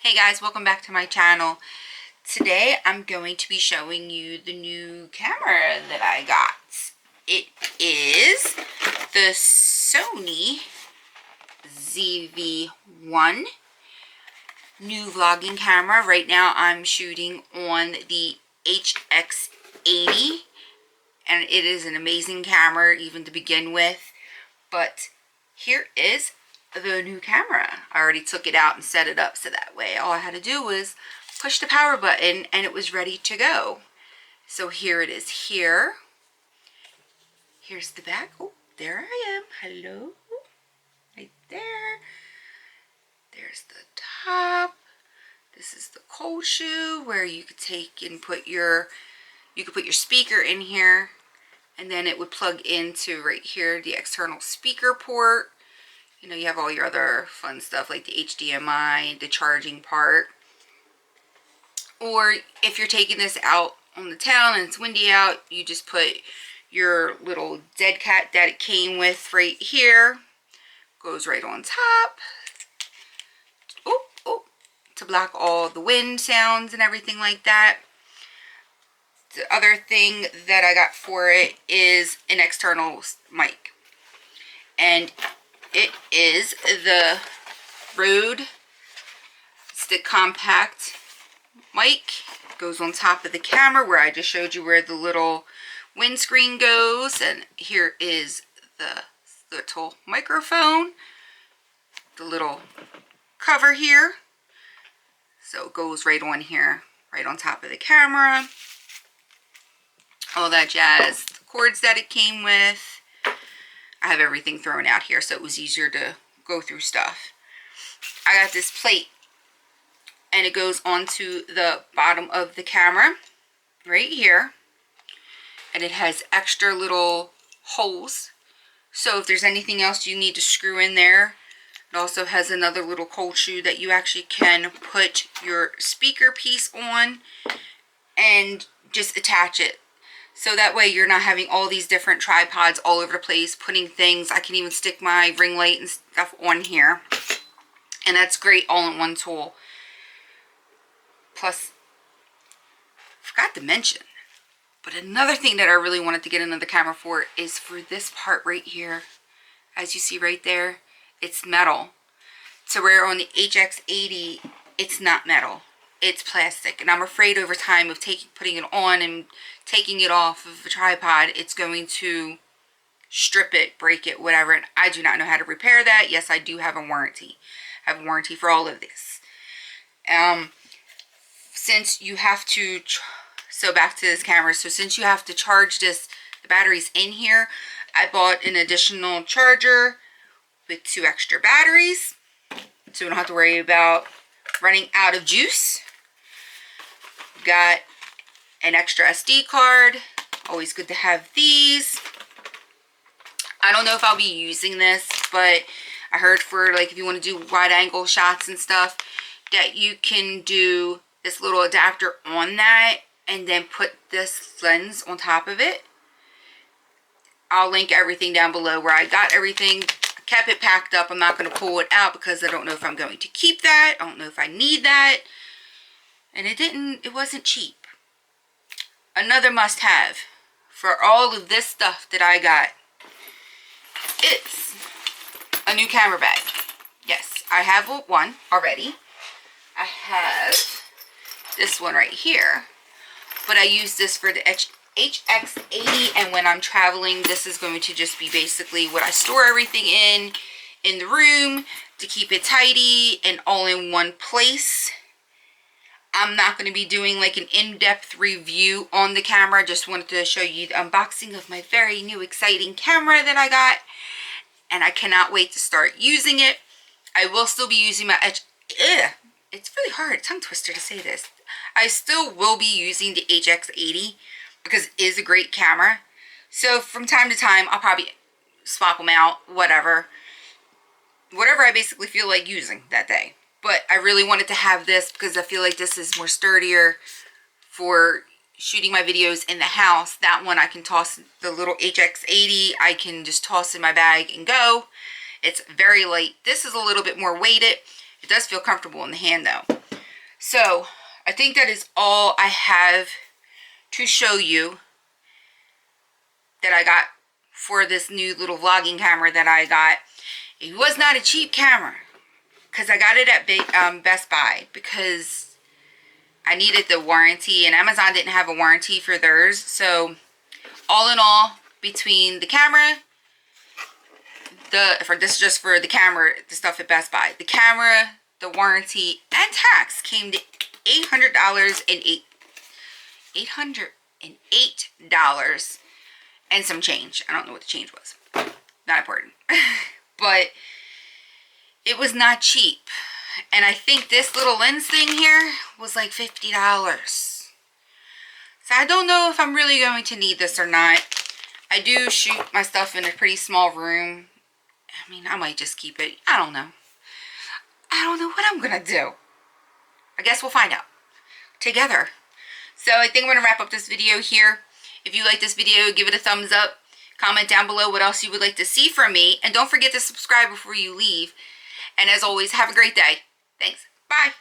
Hey guys, welcome back to my channel. Today I'm going to be showing you the new camera that I got. It is the Sony ZV1 new vlogging camera. Right now I'm shooting on the HX80 and it is an amazing camera even to begin with. But here is the new camera. I already took it out and set it up so that way all I had to do was push the power button and it was ready to go. So here it is here. Here's the back. Oh, there I am. Hello. Right there. There's the top. This is the cold shoe where you could take and put your speaker in here, and then it would plug into right here the external speaker port. You know, you have all your other fun stuff like the HDMI, the charging part. Or if you're taking this out on the town and it's windy out, you just put your little dead cat that it came with right here. Goes right on top. To block all the wind sounds and everything like that. The other thing that I got for it is an external mic. And it is the Rode. It's the compact mic. It goes on top of the camera where I just showed you where the little windscreen goes. And here is the little microphone. The little cover here. So it goes right on here, right on top of the camera. All that jazz. The cords that it came with. I have everything thrown out here so it was easier to go through stuff. I got this plate and it goes onto the bottom of the camera right here. And it has extra little holes. So if there's anything else you need to screw in there. It also has another little cold shoe that you actually can put your speaker piece on and just attach it. So that way you're not having all these different tripods all over the place, putting things. I can even stick my ring light and stuff on here. And that's great all in one tool. Plus, I forgot to mention, but another thing that I really wanted to get another camera for is for this part right here. As you see right there, it's metal. So where on the HX80, it's not metal. It's plastic. And I'm afraid over time of putting it on and taking it off of the tripod, it's going to strip it, break it, whatever. And I do not know how to repair that. Yes, I do have a warranty. I have a warranty for all of this. Since you have to, so back to this camera. So since you have to charge the batteries in here, I bought an additional charger with 2 extra batteries. So we don't have to worry about running out of juice. Got an extra SD card. Always good to have these. I don't know if I'll be using this, but I heard for like if you want to do wide angle shots and stuff that you can do this little adapter on that and then put this lens on top of it. I'll link everything down below where I got everything. Kept it packed up. I'm not going to pull it out because I don't know if I'm going to keep that. I don't know if I need that. And it wasn't cheap. Another must-have for all of this stuff that I got. It's a new camera bag. Yes, I have one already. I have this one right here. But I use this for the HX80, and when I'm traveling, this is going to just be basically what I store everything in the room to keep it tidy and all in one place. I'm not going to be doing like an in-depth review on the camera. I just wanted to show you the unboxing of my very new exciting camera that I got, and I cannot wait to start using it. I will still be using my it's really hard, tongue twister to say this. I still will be using the HX80 because it is a great camera. So from time to time, I'll probably swap them out, whatever I basically feel like using that day. But I really wanted to have this because I feel like this is more sturdier for shooting my videos in the house. That one I can toss, the little HX80, I can just toss in my bag and go. It's very light. This is a little bit more weighted. It does feel comfortable in the hand though. So I think that is all I have to show you that I got for this new little vlogging camera that I got. It was not a cheap camera because I got it at Best Buy because I needed the warranty, and Amazon didn't have a warranty for theirs. So all in all, between the camera, this is just for the camera, the stuff at Best Buy, the camera, the warranty, and tax came to $808 and some change. I don't know what the change was. Not important. But it was not cheap. And I think this little lens thing here was like $50. So I don't know if I'm really going to need this or not. I do shoot my stuff in a pretty small room. I mean, I might just keep it. I don't know. I don't know what I'm going to do. I guess we'll find out together. So I think I'm going to wrap up this video here. If you like this video, give it a thumbs up. Comment down below what else you would like to see from me. And don't forget to subscribe before you leave. And as always, have a great day. Thanks. Bye.